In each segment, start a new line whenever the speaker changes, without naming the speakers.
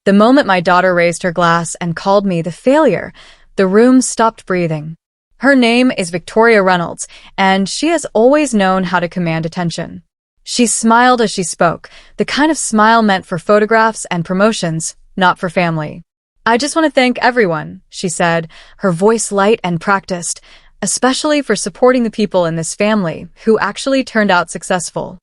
The moment my daughter raised her glass and called me the failure, the room stopped breathing. Her name is Victoria Reynolds, and she has always known how to command attention. She smiled as she spoke, the kind of smile meant for photographs and promotions, not for family. "I just want to thank everyone," she said, her voice light and practiced, "especially for supporting the people in this family who actually turned out successful."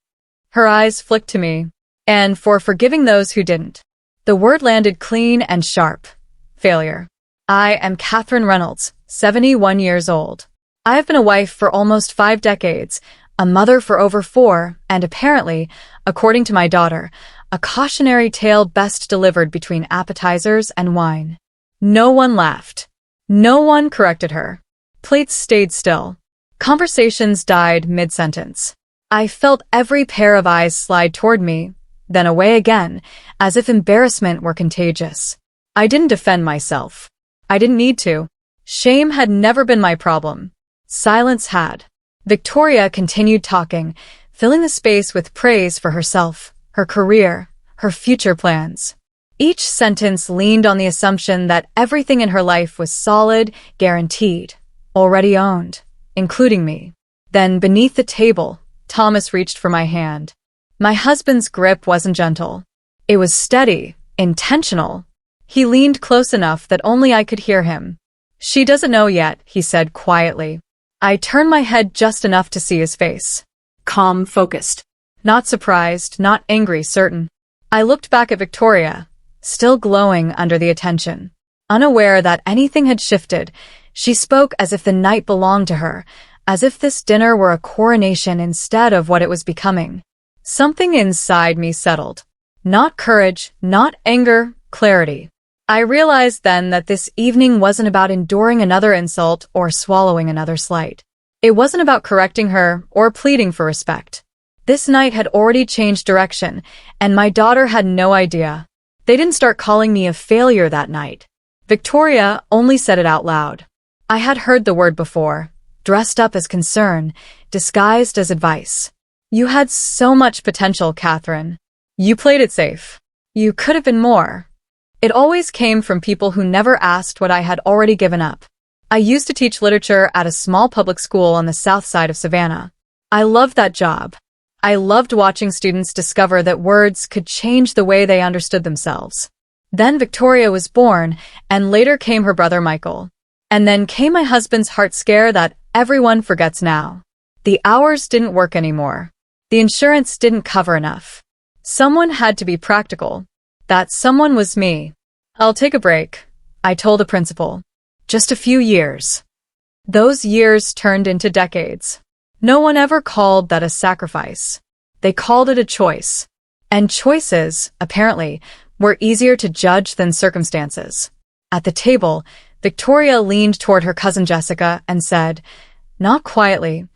Her eyes flicked to me, "And for forgiving those who didn't." The word landed clean and sharp. Failure. I am Catherine Reynolds, 71 years old. I have been a wife for almost 5 decades, a mother for over 4, and apparently, according to my daughter, a cautionary tale best delivered between appetizers and wine. No one laughed. No one corrected her. Plates stayed still. Conversations died mid-sentence. I felt every pair of eyes slide toward me, then away again, as if embarrassment were contagious. I didn't defend myself. I didn't need to. Shame had never been my problem. Silence had. Victoria continued talking, filling the space with praise for herself, her career, her future plans. Each sentence leaned on the assumption that everything in her life was solid, guaranteed, already owned, including me. Then, beneath the table, Thomas reached for my hand. My husband's grip wasn't gentle. It was steady, intentional. He leaned close enough that only I could hear him. "She doesn't know yet," he said quietly. I turned my head just enough to see his face. Calm, focused. Not surprised, not angry, certain. I looked back at Victoria, still glowing under the attention. Unaware that anything had shifted, she spoke as if the night belonged to her, as if this dinner were a coronation instead of what it was becoming. Something inside me settled. Not courage, not anger, clarity. I realized then that this evening wasn't about enduring another insult or swallowing another slight. It wasn't about correcting her or pleading for respect. This night had already changed direction, and my daughter had no idea. They didn't start calling me a failure that night. Victoria only said it out loud. I had heard the word before, dressed up as concern, disguised as advice. "You had so much potential, Catherine. You played it safe. You could have been more." It always came from people who never asked what I had already given up. I used to teach literature at a small public school on the south side of Savannah. I loved that job. I loved watching students discover that words could change the way they understood themselves. Then Victoria was born, and later came her brother Michael. And then came my husband's heart scare that everyone forgets now. The hours didn't work anymore. The insurance didn't cover enough. Someone had to be practical. That someone was me. "I'll take a break," I told the principal. "Just a few years." Those years turned into decades. No one ever called that a sacrifice. They called it a choice. And choices, apparently, were easier to judge than circumstances. At the table, Victoria leaned toward her cousin Jessica and said, not quietly,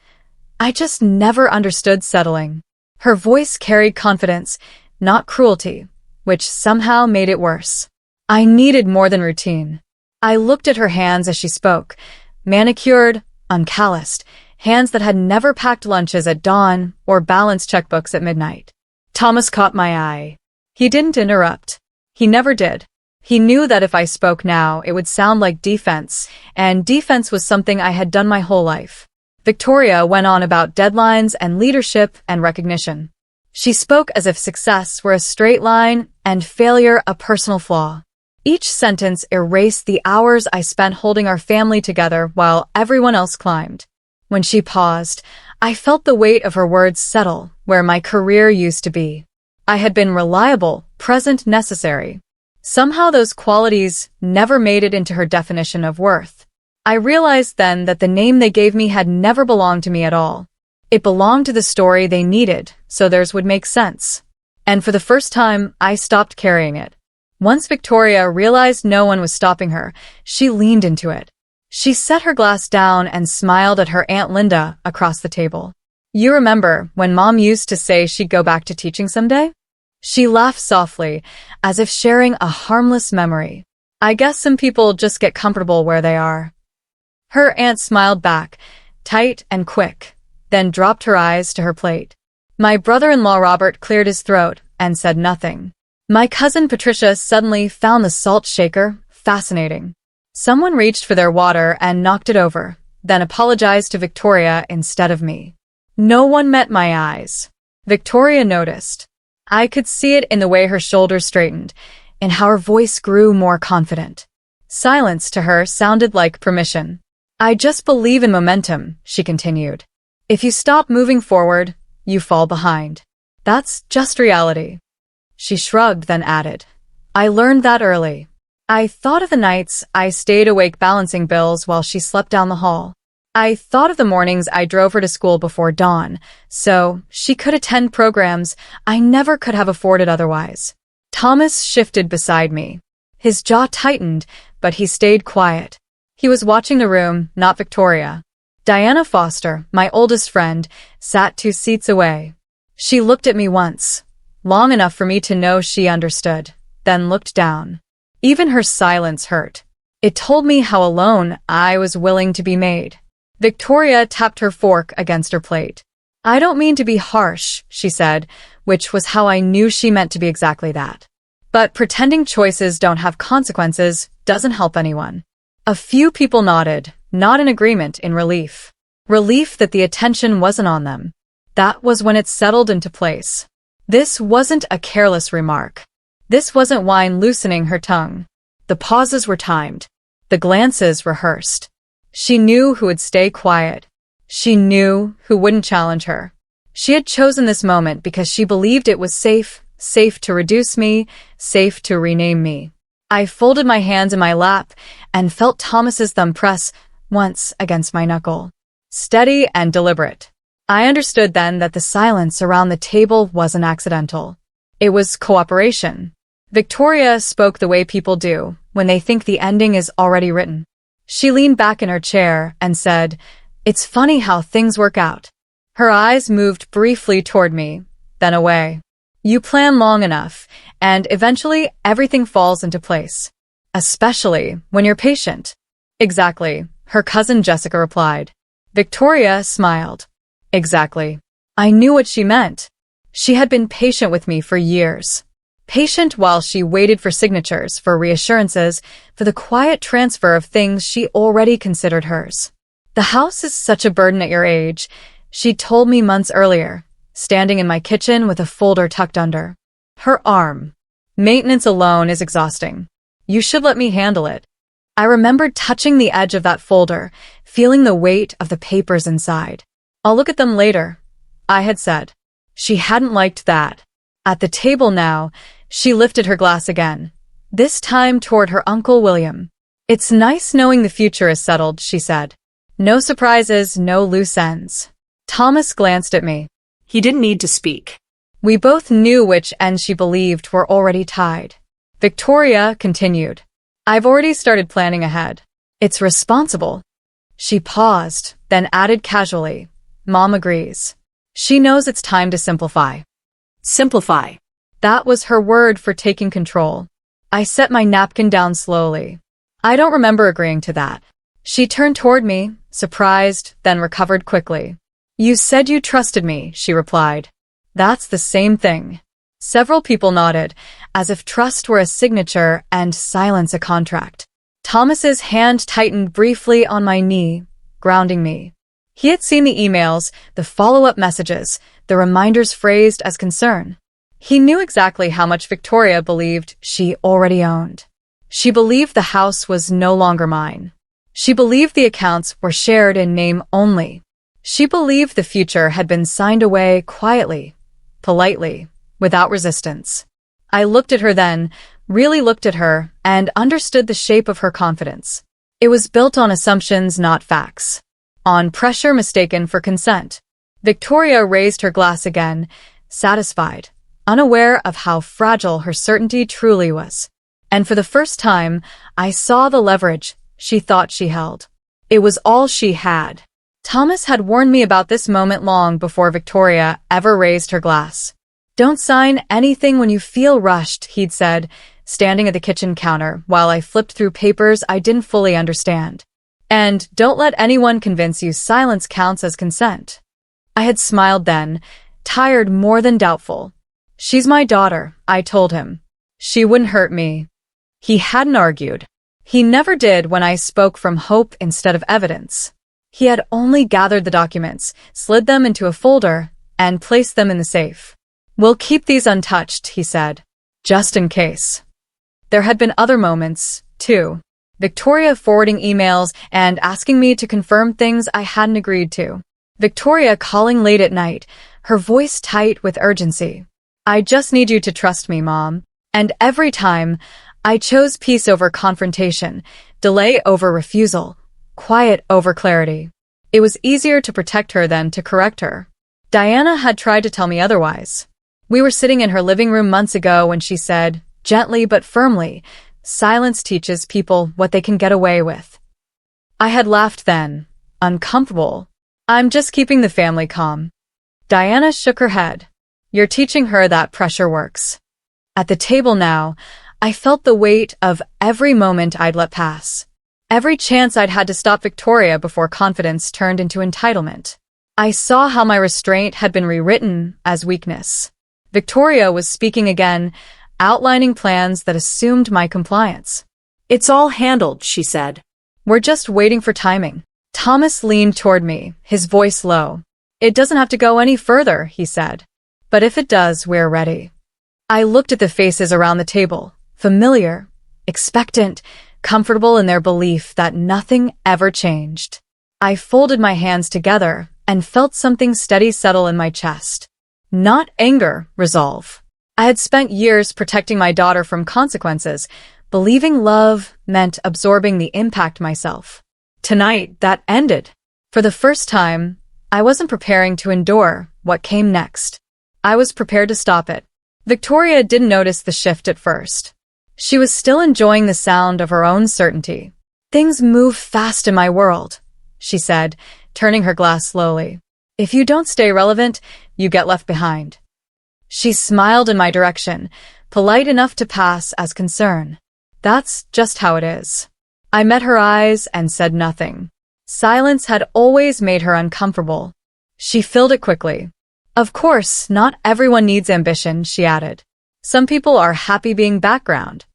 "I just never understood settling." Her voice carried confidence, not cruelty, which somehow made it worse. I needed more than routine. I looked at her hands as she spoke, manicured, uncalloused, hands that had never packed lunches at dawn or balanced checkbooks at midnight. Thomas caught my eye. He didn't interrupt. He never did. He knew that if I spoke now, it would sound like defense, and defense was something I had done my whole life. Victoria went on about deadlines and leadership and recognition. She spoke as if success were a straight line and failure a personal flaw. Each sentence erased the hours I spent holding our family together while everyone else climbed. When she paused, I felt the weight of her words settle where my career used to be. I had been reliable, present, necessary. Somehow those qualities never made it into her definition of worth. I realized then that the name they gave me had never belonged to me at all. It belonged to the story they needed, so theirs would make sense. And for the first time, I stopped carrying it. Once Victoria realized no one was stopping her, she leaned into it. She set her glass down and smiled at her Aunt Linda across the table. "You remember when Mom used to say she'd go back to teaching someday?" She laughed softly, as if sharing a harmless memory. "I guess some people just get comfortable where they are." Her aunt smiled back, tight and quick, then dropped her eyes to her plate. My brother-in-law Robert cleared his throat and said nothing. My cousin Patricia suddenly found the salt shaker fascinating. Someone reached for their water and knocked it over, then apologized to Victoria instead of me. No one met my eyes. Victoria noticed. I could see it in the way her shoulders straightened, and how her voice grew more confident. Silence to her sounded like permission. I just believe in momentum, she continued. If you stop moving forward, you fall behind. That's just reality. She shrugged, then added, I learned that early. I thought of the nights I stayed awake balancing bills while she slept down the hall. I thought of the mornings I drove her to school before dawn, so she could attend programs I never could have afforded otherwise. Thomas shifted beside me. His jaw tightened, but he stayed quiet. He was watching the room, not Victoria. Diana Foster, my oldest friend, sat 2 seats away. She looked at me once, long enough for me to know she understood, then looked down. Even her silence hurt. It told me how alone I was willing to be made. Victoria tapped her fork against her plate. I don't mean to be harsh, she said, which was how I knew she meant to be exactly that. But pretending choices don't have consequences doesn't help anyone. A few people nodded, not in agreement, in relief. Relief that the attention wasn't on them. That was when it settled into place. This wasn't a careless remark. This wasn't wine loosening her tongue. The pauses were timed. The glances rehearsed. She knew who would stay quiet. She knew who wouldn't challenge her. She had chosen this moment because she believed it was safe to reduce me, safe to rename me. I folded my hands in my lap and felt Thomas's thumb press once against my knuckle. Steady and deliberate. I understood then that the silence around the table wasn't accidental. It was cooperation. Victoria spoke the way people do when they think the ending is already written. She leaned back in her chair and said, It's funny how things work out. Her eyes moved briefly toward me, then away. You plan long enough, and eventually everything falls into place. Especially when you're patient. Exactly, her cousin Jessica replied. Victoria smiled. Exactly. I knew what she meant. She had been patient with me for years. Patient while she waited for signatures, for reassurances, for the quiet transfer of things she already considered hers. The house is such a burden at your age, she told me months earlier, standing in my kitchen with a folder tucked under her arm. Maintenance alone is exhausting. You should let me handle it. I remembered touching the edge of that folder, feeling the weight of the papers inside. I'll look at them later, I had said. She hadn't liked that. At the table now, she lifted her glass again, this time toward her Uncle William. It's nice knowing the future is settled, she said. No surprises, no loose ends. Thomas glanced at me.
He didn't need to speak.
We both knew which ends she believed were already tied. Victoria continued. I've already started planning ahead. It's responsible. She paused, then added casually, Mom agrees. She knows it's time to simplify.
Simplify.
That was her word for taking control. I set my napkin down slowly. I don't remember agreeing to that. She turned toward me, surprised, then recovered quickly. You said you trusted me, she replied. That's the same thing. Several people nodded, as if trust were a signature and silence a contract. Thomas's hand tightened briefly on my knee, grounding me. He had seen the emails, the follow-up messages, the reminders phrased as concern. He knew exactly how much Victoria believed she already owned. She believed the house was no longer mine. She believed the accounts were shared in name only. She believed the future had been signed away quietly, politely, without resistance. I looked at her then, really looked at her, and understood the shape of her confidence. It was built on assumptions, not facts. On pressure mistaken for consent. Victoria raised her glass again, satisfied, unaware of how fragile her certainty truly was. And for the first time, I saw the leverage she thought she held. It was all she had. Thomas had warned me about this moment long before Victoria ever raised her glass. Don't sign anything when you feel rushed, he'd said, standing at the kitchen counter while I flipped through papers I didn't fully understand. And don't let anyone convince you silence counts as consent. I had smiled then, tired more than doubtful. She's my daughter, I told him. She wouldn't hurt me. He hadn't argued. He never did when I spoke from hope instead of evidence. He had only gathered the documents, slid them into a folder, and placed them in the safe. We'll keep these untouched, he said, just in case. There had been other moments, too. Victoria forwarding emails and asking me to confirm things I hadn't agreed to. Victoria calling late at night, her voice tight with urgency. I just need you to trust me, Mom. And every time, I chose peace over confrontation, delay over refusal, quiet over clarity. It was easier to protect her than to correct her. Diana had tried to tell me otherwise. We were sitting in her living room months ago when she said, gently but firmly, silence teaches people what they can get away with. I had laughed then, uncomfortable. I'm just keeping the family calm. Diana shook her head. You're teaching her that pressure works. At the table now, I felt the weight of every moment I'd let pass. Every chance I'd had to stop Victoria before confidence turned into entitlement. I saw how my restraint had been rewritten as weakness. Victoria was speaking again, outlining plans that assumed my compliance.
It's all handled, she said.
We're just waiting for timing. Thomas leaned toward me, his voice low. It doesn't have to go any further, he said. But if it does, we're ready. I looked at the faces around the table, familiar, expectant, comfortable in their belief that nothing ever changed. I folded my hands together and felt something steady settle in my chest. Not anger, resolve. I had spent years protecting my daughter from consequences, believing love meant absorbing the impact myself. Tonight, that ended. For the first time, I wasn't preparing to endure what came next. I was prepared to stop it. Victoria didn't notice the shift at first. She was still enjoying the sound of her own certainty. Things move fast in my world, she said, turning her glass slowly. If you don't stay relevant, you get left behind. She smiled in my direction, polite enough to pass as concern. That's just how it is. I met her eyes and said nothing. Silence had always made her uncomfortable. She filled it quickly. Of course, not everyone needs ambition, she added. Some people are happy being background.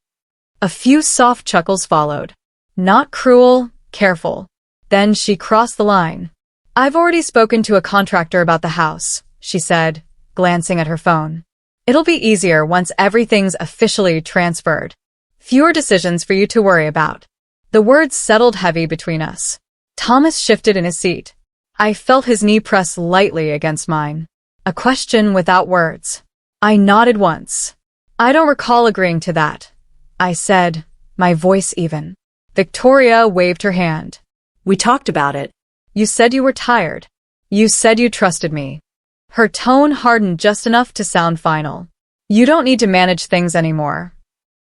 A few soft chuckles followed. Not cruel, careful. Then she crossed the line. I've already spoken to a contractor about the house, she said, glancing at her phone. It'll be easier once everything's officially transferred. Fewer decisions for you to worry about. The words settled heavy between us. Thomas shifted in his seat. I felt his knee press lightly against mine. A question without words. I nodded once. I don't recall agreeing to that, I said, my voice even. Victoria waved her hand.
We talked about it.
You said you were tired. You said you trusted me. Her tone hardened just enough to sound final. You don't need to manage things anymore.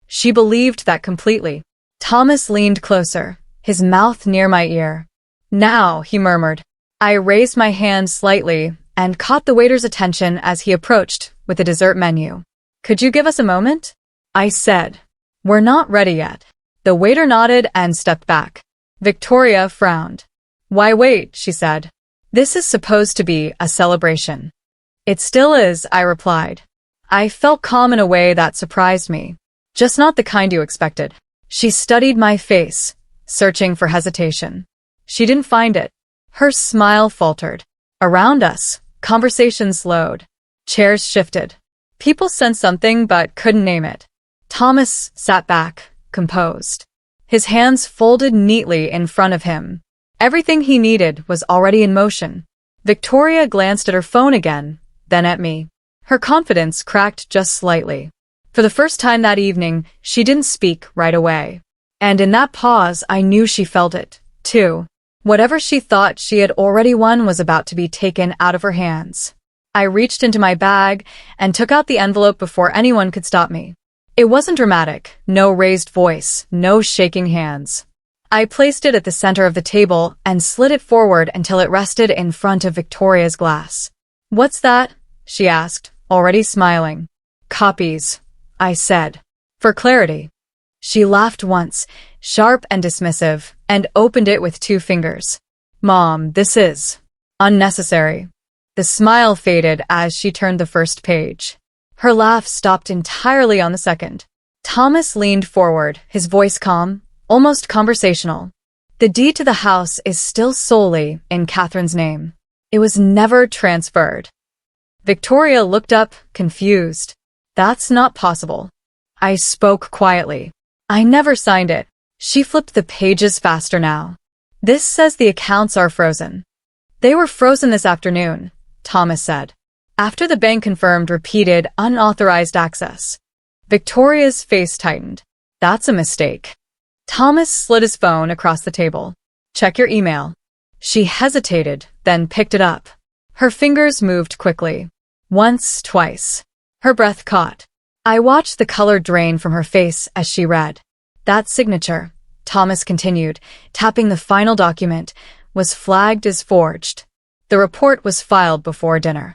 She believed that completely. Thomas leaned closer, his mouth near my ear. Now, he murmured. I raised my hand slightly and caught the waiter's attention as he approached with the dessert menu. Could you give us a moment? I said. We're not ready yet. The waiter nodded and stepped back. Victoria frowned. Why wait, she said. This is supposed to be a celebration. It still is, I replied. I felt calm in a way that surprised me. Just not the kind you expected. She studied my face, searching for hesitation. She didn't find it. Her smile faltered. Around us, conversation slowed. Chairs shifted. People sensed something but couldn't name it. Thomas sat back, composed. His hands folded neatly in front of him. Everything he needed was already in motion. Victoria glanced at her phone again, then at me. Her confidence cracked just slightly. For the first time that evening, she didn't speak right away. And in that pause, I knew she felt it, too. Whatever she thought she had already won was about to be taken out of her hands. I reached into my bag and took out the envelope before anyone could stop me. It wasn't dramatic, no raised voice, no shaking hands. I placed it at the center of the table and slid it forward until it rested in front of Victoria's glass. What's that? She asked, already smiling. Copies, I said. For clarity. She laughed once, sharp and dismissive, and opened it with 2 fingers. Mom, this is unnecessary. The smile faded as she turned the first page. Her laugh stopped entirely on the second. Thomas leaned forward, his voice calm, almost conversational. The deed to the house is still solely in Catherine's name. It was never transferred. Victoria looked up, confused. That's not possible. I spoke quietly. I never signed it. She flipped the pages faster now. This says the accounts are frozen. They were frozen this afternoon, Thomas said. After the bank confirmed repeated unauthorized access. Victoria's face tightened. That's a mistake. Thomas slid his phone across the table. Check your email. She hesitated, then picked it up. Her fingers moved quickly. Once, twice. Her breath caught. I watched the color drain from her face as she read. That signature, Thomas continued, tapping the final document, was flagged as forged. The report was filed before dinner.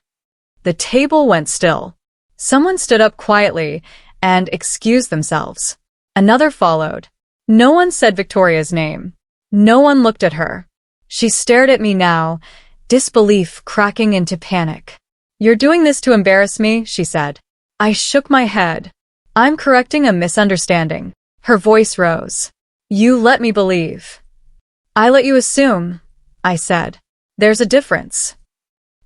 The table went still. Someone stood up quietly and excused themselves. Another followed. No one said Victoria's name. No one looked at her. She stared at me now, disbelief cracking into panic. You're doing this to embarrass me, she said. I shook my head. I'm correcting a misunderstanding. Her voice rose. You let me believe. I let you assume, I said. There's a difference.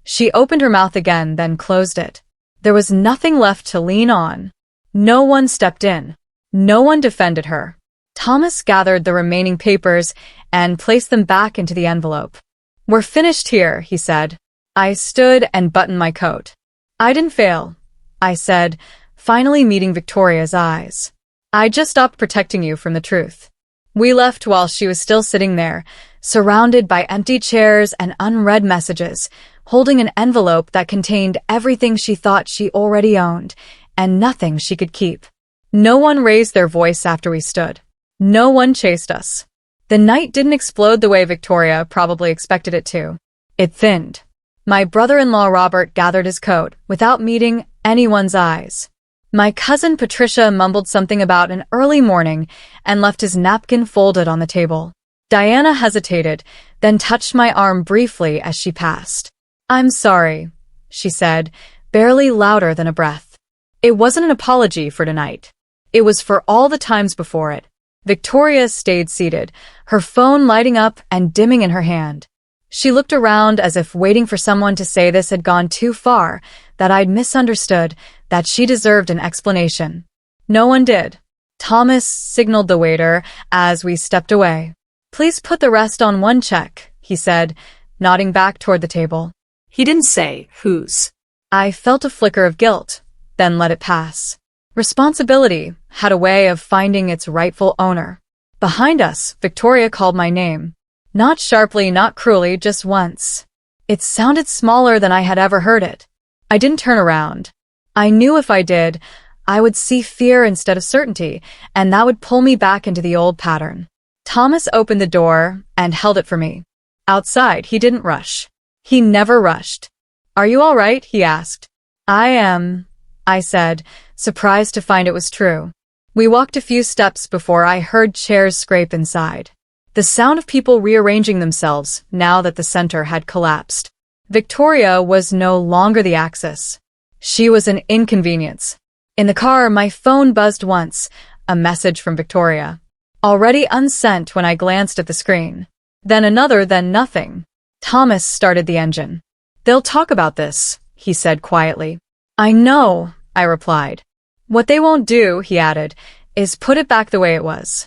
She opened her mouth again, then closed it. There was nothing left to lean on. No one stepped in. No one defended her. Thomas gathered the remaining papers and placed them back into the envelope. We're finished here, he said. I stood and buttoned my coat. I didn't fail, I said, finally meeting Victoria's eyes. I just stopped protecting you from the truth. We left while she was still sitting there, surrounded by empty chairs and unread messages, holding an envelope that contained everything she thought she already owned, and nothing she could keep. No one raised their voice after we stood. No one chased us. The night didn't explode the way Victoria probably expected it to. It thinned. My brother-in-law Robert gathered his coat without meeting anyone's eyes. My cousin Patricia mumbled something about an early morning and left his napkin folded on the table. Diana hesitated, then touched my arm briefly as she passed. I'm sorry, she said, barely louder than a breath. It wasn't an apology for tonight. It was for all the times before it. Victoria stayed seated, her phone lighting up and dimming in her hand. She looked around as if waiting for someone to say this had gone too far, that I'd misunderstood, that she deserved an explanation. No one did. Thomas signaled the waiter as we stepped away. Please put the rest on one check, he said, nodding back toward the table.
He didn't say whose.
I felt a flicker of guilt, then let it pass. Responsibility had a way of finding its rightful owner. Behind us, Victoria called my name. Not sharply, not cruelly, just once. It sounded smaller than I had ever heard it. I didn't turn around. I knew if I did, I would see fear instead of certainty, and that would pull me back into the old pattern. Thomas opened the door and held it for me. Outside, he didn't rush. He never rushed. Are you all right? He asked. I am, I said, surprised to find it was true. We walked a few steps before I heard chairs scrape inside. The sound of people rearranging themselves now that the center had collapsed. Victoria was no longer the axis. She was an inconvenience. In the car, my phone buzzed once, a message from Victoria. Already unsent when I glanced at the screen. Then another, then nothing. Thomas started the engine. They'll talk about this, he said quietly. I know, I replied. What they won't do, he added, is put it back the way it was.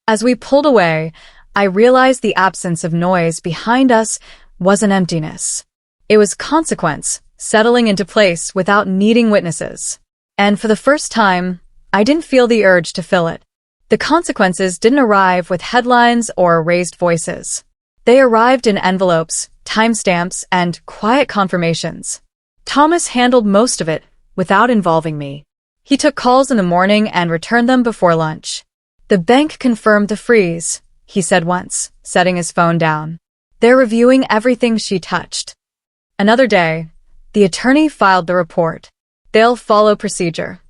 As we pulled away, I realized the absence of noise behind us was an emptiness. It was consequence, settling into place without needing witnesses. And for the first time, I didn't feel the urge to fill it. The consequences didn't arrive with headlines or raised voices. They arrived in envelopes, timestamps, and quiet confirmations. Thomas handled most of it without involving me. He took calls in the morning and returned them before lunch. The bank confirmed the freeze, he said once, setting his phone down. They're reviewing everything she touched. Another day, the attorney filed the report. They'll follow procedure.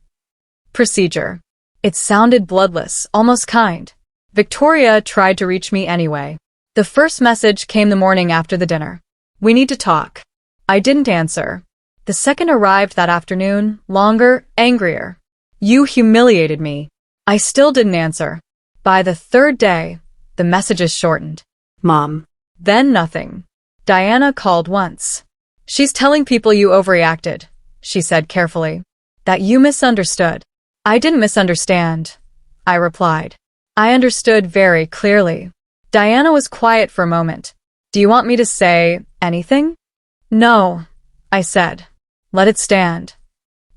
Procedure. It sounded bloodless, almost kind. Victoria tried to reach me anyway. The first message came the morning after the dinner. We need to talk. I didn't answer. The second arrived that afternoon, longer, angrier. You humiliated me. I still didn't answer. By the third day, the messages shortened.
Mom.
Then nothing. Diana called once. She's telling people you overreacted, she said carefully. That you misunderstood. I didn't misunderstand, I replied. I understood very clearly. Diana was quiet for a moment. Do you want me to say anything? No, I said. Let it stand.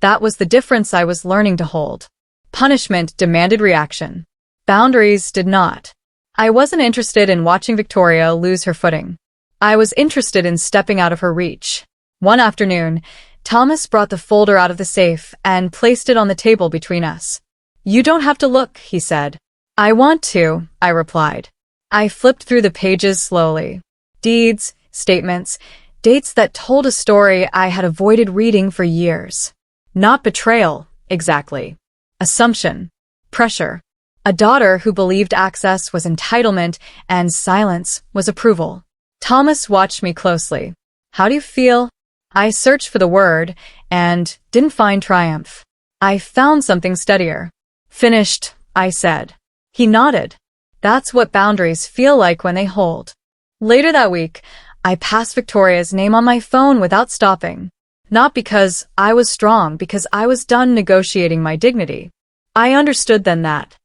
That was the difference I was learning to hold. Punishment demanded reaction. Boundaries did not. I wasn't interested in watching Victoria lose her footing. I was interested in stepping out of her reach. One afternoon, Thomas brought the folder out of the safe and placed it on the table between us. You don't have to look, he said. I want to, I replied. I flipped through the pages slowly. Deeds, statements, dates that told a story I had avoided reading for years. Not betrayal, exactly. Assumption. Pressure. A daughter who believed access was entitlement and silence was approval. Thomas watched me closely. How do you feel? I searched for the word and didn't find triumph. I found something steadier. Finished, I said. He nodded. That's what boundaries feel like when they hold. Later that week, I passed Victoria's name on my phone without stopping. Not because I was strong, because I was done negotiating my dignity. I understood then that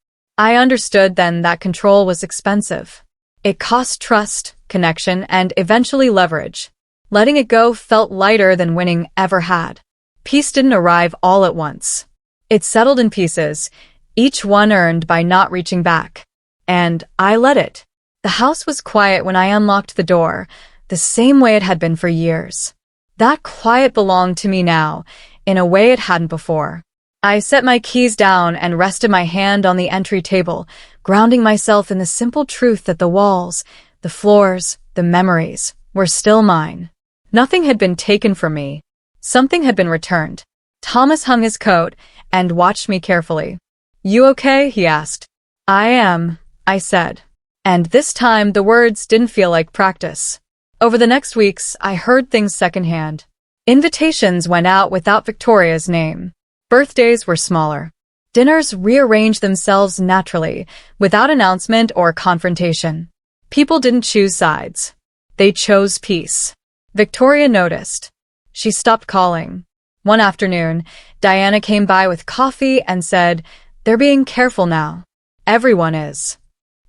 control was expensive. It cost trust, connection, and eventually leverage. Letting it go felt lighter than winning ever had. Peace didn't arrive all at once. It settled in pieces, each one earned by not reaching back. And I let it. The house was quiet when I unlocked the door, the same way it had been for years. That quiet belonged to me now, in a way it hadn't before. I set my keys down and rested my hand on the entry table, grounding myself in the simple truth that the walls, the floors, the memories were still mine. Nothing had been taken from me. Something had been returned. Thomas hung his coat and watched me carefully. You okay? He asked. I am, I said. And this time the words didn't feel like practice. Over the next weeks, I heard things secondhand. Invitations went out without Victoria's name. Birthdays were smaller. Dinners rearranged themselves naturally, without announcement or confrontation. People didn't choose sides. They chose peace. Victoria noticed. She stopped calling. One afternoon, Diana came by with coffee and said, "They're being careful now." Everyone is.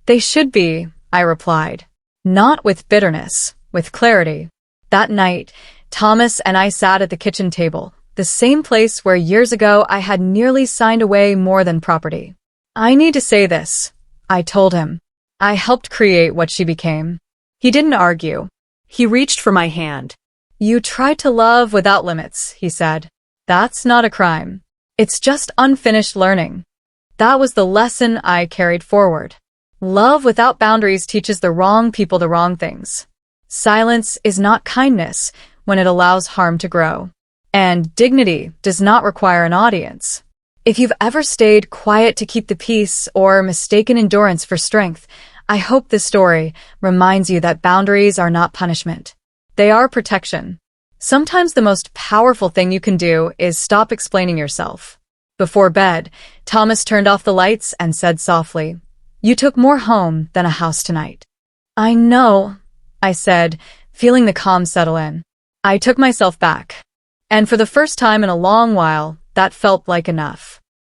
They should be, I replied. Not with bitterness, with clarity. That night, Thomas and I sat at the kitchen table, the same place where years ago I had nearly signed away more than property. I need to say this, I told him. I helped create what she became. He didn't argue.
He reached for my hand.
You tried to love without limits, he said. That's not a crime. It's just unfinished learning. That was the lesson I carried forward. Love without boundaries teaches the wrong people the wrong things. Silence is not kindness when it allows harm to grow. And dignity does not require an audience. If you've ever stayed quiet to keep the peace or mistaken endurance for strength, I hope this story reminds you that boundaries are not punishment. They are protection. Sometimes the most powerful thing you can do is stop explaining yourself. Before bed, Thomas turned off the lights and said softly, "You took more home than a house tonight." I know, I said, feeling the calm settle in. I took myself back. And for the first time in a long while, that felt like enough.